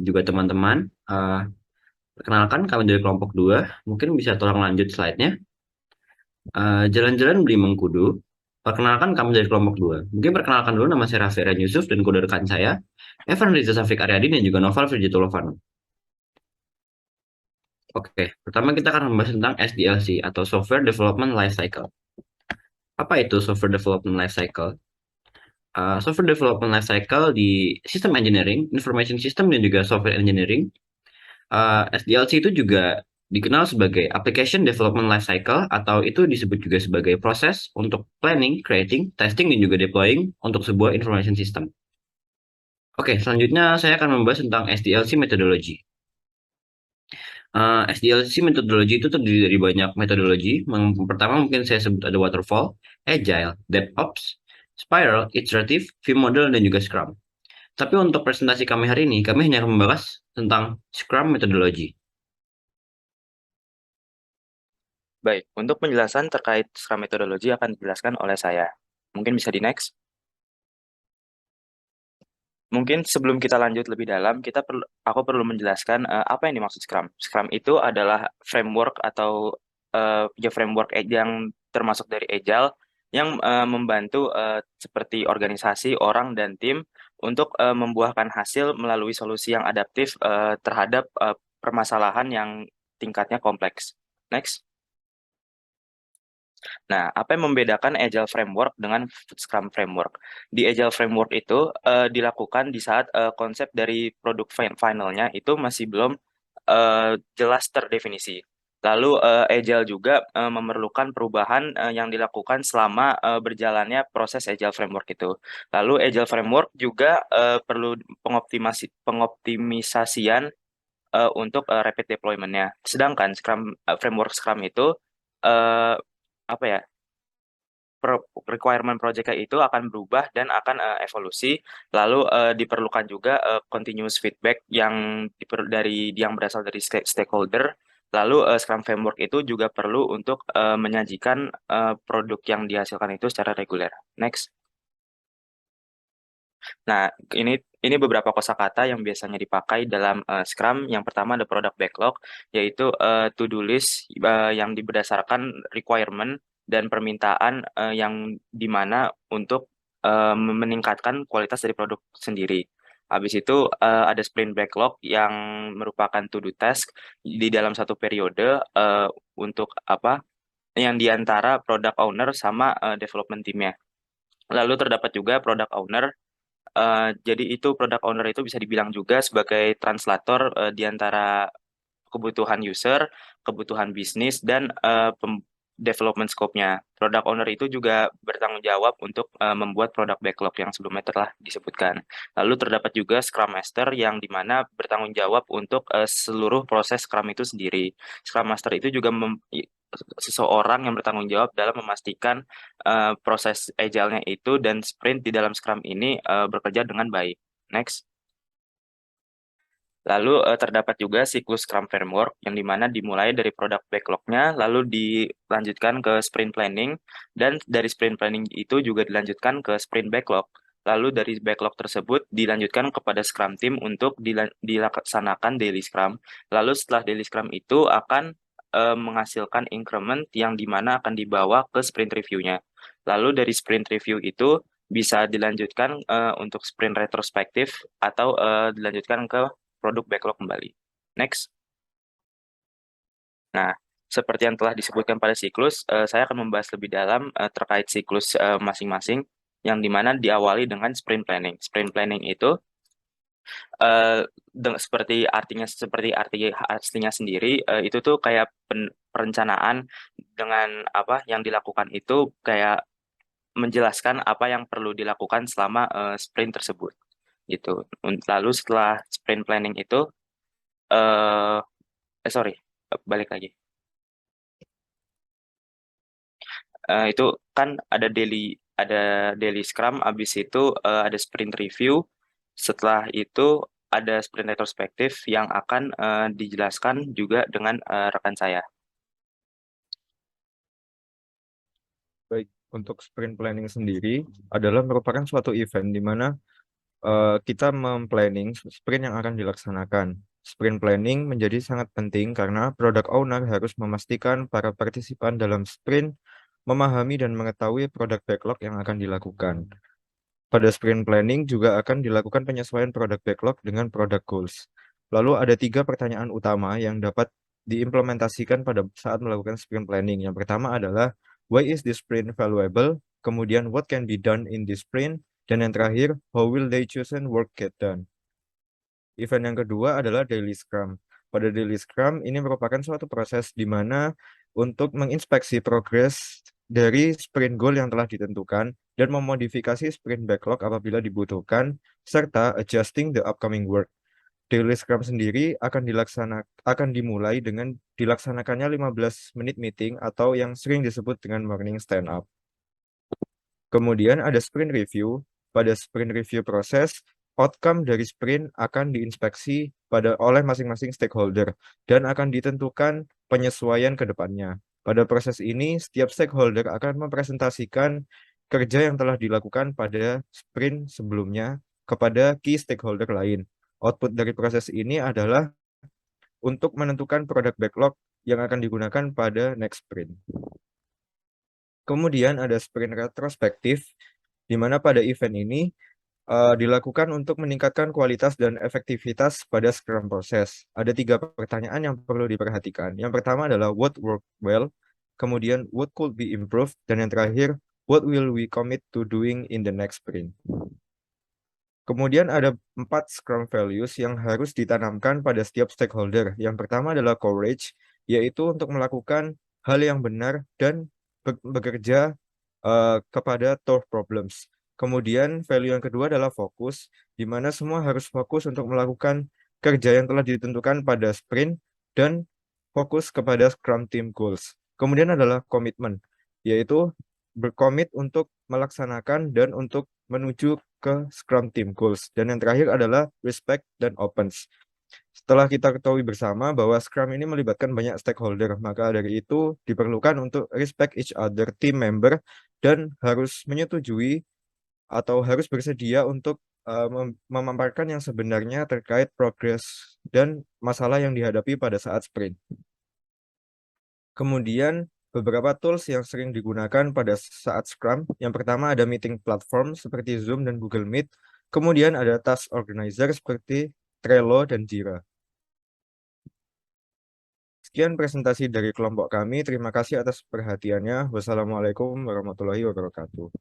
juga teman-teman. Perkenalkan kami dari kelompok 2. Mungkin bisa tolong lanjut slide-nya. Jalan-jalan beli Mengkudu. Perkenalkan kami dari kelompok 2. Mungkin perkenalkan dulu, nama saya Raffi Ryan Yusuf dan kode rekan saya Evan Riza Safik Aryadi dan juga Noval Firjitulovano. Oke, pertama kita akan membahas tentang SDLC atau Software Development Lifecycle. Apa itu Software Development Lifecycle? Software Development Lifecycle di System Engineering, Information System, dan juga Software Engineering. SDLC itu juga dikenal sebagai Application Development Lifecycle atau itu disebut juga sebagai proses untuk planning, creating, testing, dan juga deploying untuk sebuah information system. Oke, selanjutnya saya akan membahas tentang SDLC methodology. SDLC metodologi itu terdiri dari banyak metodologi. Yang pertama mungkin saya sebut ada waterfall, agile, DevOps, spiral, iterative, view model, dan juga Scrum. Tapi untuk presentasi kami hari ini, kami hanya akan membahas tentang Scrum methodology. Baik, untuk penjelasan terkait Scrum metodologi akan dijelaskan oleh saya. Mungkin bisa di next. Mungkin sebelum kita lanjut lebih dalam, aku perlu menjelaskan apa yang dimaksud Scrum. Scrum itu adalah framework atau ya framework yang termasuk dari Agile yang membantu seperti organisasi, orang, dan tim untuk membuahkan hasil melalui solusi yang adaptif terhadap permasalahan yang tingkatnya kompleks. Next. Nah, apa yang membedakan Agile Framework dengan Scrum Framework? Di Agile Framework itu dilakukan di saat konsep dari produk finalnya itu masih belum jelas terdefinisi. Lalu Agile juga memerlukan perubahan yang dilakukan selama berjalannya proses Agile Framework itu. Lalu Agile Framework juga perlu pengoptimisasian untuk rapid deployment-nya. Sedangkan Framework Scrum itu eh, apa ya, requirement project itu akan berubah dan akan evolusi. Lalu diperlukan juga continuous feedback yang berasal dari stakeholder. Lalu Scrum Framework itu juga perlu untuk menyajikan produk yang dihasilkan itu secara reguler. Next. Nah, ini beberapa kosakata yang biasanya dipakai dalam Scrum. Yang pertama ada product backlog, yaitu to-do list yang berdasarkan requirement dan permintaan yang dimana untuk meningkatkan kualitas dari produk sendiri. Habis itu ada sprint backlog yang merupakan to-do task di dalam satu periode untuk apa? Yang diantara product owner sama development timnya. Lalu terdapat juga product owner. Jadi itu product owner itu bisa dibilang juga sebagai translator di antara kebutuhan user, kebutuhan bisnis, dan development scope-nya. Product owner itu juga bertanggung jawab untuk membuat product backlog yang sebelumnya telah disebutkan. Lalu terdapat juga Scrum Master yang dimana bertanggung jawab untuk seluruh proses Scrum itu sendiri. Scrum Master itu juga seseorang yang bertanggung jawab dalam memastikan proses agile-nya itu dan sprint di dalam Scrum ini bekerja dengan baik. Next. Lalu terdapat juga siklus Scrum Framework yang dimana dimulai dari product backlog-nya, lalu dilanjutkan ke sprint planning, dan dari sprint planning itu juga dilanjutkan ke sprint backlog. Lalu dari backlog tersebut dilanjutkan kepada Scrum Team untuk dilaksanakan daily Scrum. Lalu setelah daily Scrum itu akan menghasilkan increment yang dimana akan dibawa ke sprint review-nya. Lalu dari sprint review itu bisa dilanjutkan untuk sprint retrospektif atau dilanjutkan ke produk backlog kembali. Next. Nah, seperti yang telah disebutkan pada siklus, saya akan membahas lebih dalam terkait siklus masing-masing, yang dimana diawali dengan sprint planning. Sprint planning itu seperti arti aslinya sendiri, itu tuh kayak perencanaan dengan apa yang dilakukan itu kayak menjelaskan apa yang perlu dilakukan selama sprint tersebut gitu. Lalu setelah sprint planning itu eh sorry, balik lagi. Itu kan ada daily scrum, abis itu ada sprint review. Setelah itu ada sprint retrospektif yang akan dijelaskan juga dengan rekan saya. Baik, untuk sprint planning sendiri adalah merupakan suatu event di mana kita memplanning sprint yang akan dilaksanakan. Sprint planning menjadi sangat penting karena product owner harus memastikan para partisipan dalam sprint memahami dan mengetahui produk backlog yang akan dilakukan. Pada sprint planning juga akan dilakukan penyesuaian produk backlog dengan product goals. Lalu ada tiga pertanyaan utama yang dapat diimplementasikan pada saat melakukan sprint planning. Yang pertama adalah, why is this sprint valuable? Kemudian, what can be done in this sprint? Dan yang terakhir, how will they choose and work get done? Event yang kedua adalah Daily Scrum. Pada Daily Scrum, ini merupakan suatu proses di mana untuk menginspeksi progres dari sprint goal yang telah ditentukan dan memodifikasi sprint backlog apabila dibutuhkan, serta adjusting the upcoming work. Daily Scrum sendiri akan dimulai dengan dilaksanakannya 15 menit meeting atau yang sering disebut dengan morning stand up. Kemudian ada sprint review. Pada sprint review proses, outcome dari sprint akan diinspeksi oleh masing-masing stakeholder dan akan ditentukan penyesuaian ke depannya. Pada proses ini, setiap stakeholder akan mempresentasikan kerja yang telah dilakukan pada sprint sebelumnya kepada key stakeholder lain. Output dari proses ini adalah untuk menentukan produk backlog yang akan digunakan pada next sprint. Kemudian ada sprint retrospektif, di mana pada event ini dilakukan untuk meningkatkan kualitas dan efektivitas pada Scrum proses. Ada tiga pertanyaan yang perlu diperhatikan. Yang pertama adalah what worked well, kemudian what could be improved, dan yang terakhir, what will we commit to doing in the next sprint. Kemudian ada 4 Scrum values yang harus ditanamkan pada setiap stakeholder. Yang pertama adalah courage, yaitu untuk melakukan hal yang benar dan bekerja kepada tough problems. Kemudian value yang kedua adalah fokus, di mana semua harus fokus untuk melakukan kerja yang telah ditentukan pada sprint dan fokus kepada Scrum Team Goals. Kemudian adalah komitmen, yaitu berkomit untuk melaksanakan dan untuk menuju ke Scrum Team Goals. Dan yang terakhir adalah respect dan opens. Setelah kita ketahui bersama bahwa Scrum ini melibatkan banyak stakeholder, maka dari itu diperlukan untuk respect each other team member dan harus menyetujui atau harus bersedia untuk memaparkan yang sebenarnya terkait progres dan masalah yang dihadapi pada saat sprint. Kemudian beberapa tools yang sering digunakan pada saat Scrum. Yang pertama ada meeting platform seperti Zoom dan Google Meet. Kemudian ada task organizer seperti Trello dan Jira. Sekian presentasi dari kelompok kami. Terima kasih atas perhatiannya. Wassalamualaikum warahmatullahi wabarakatuh.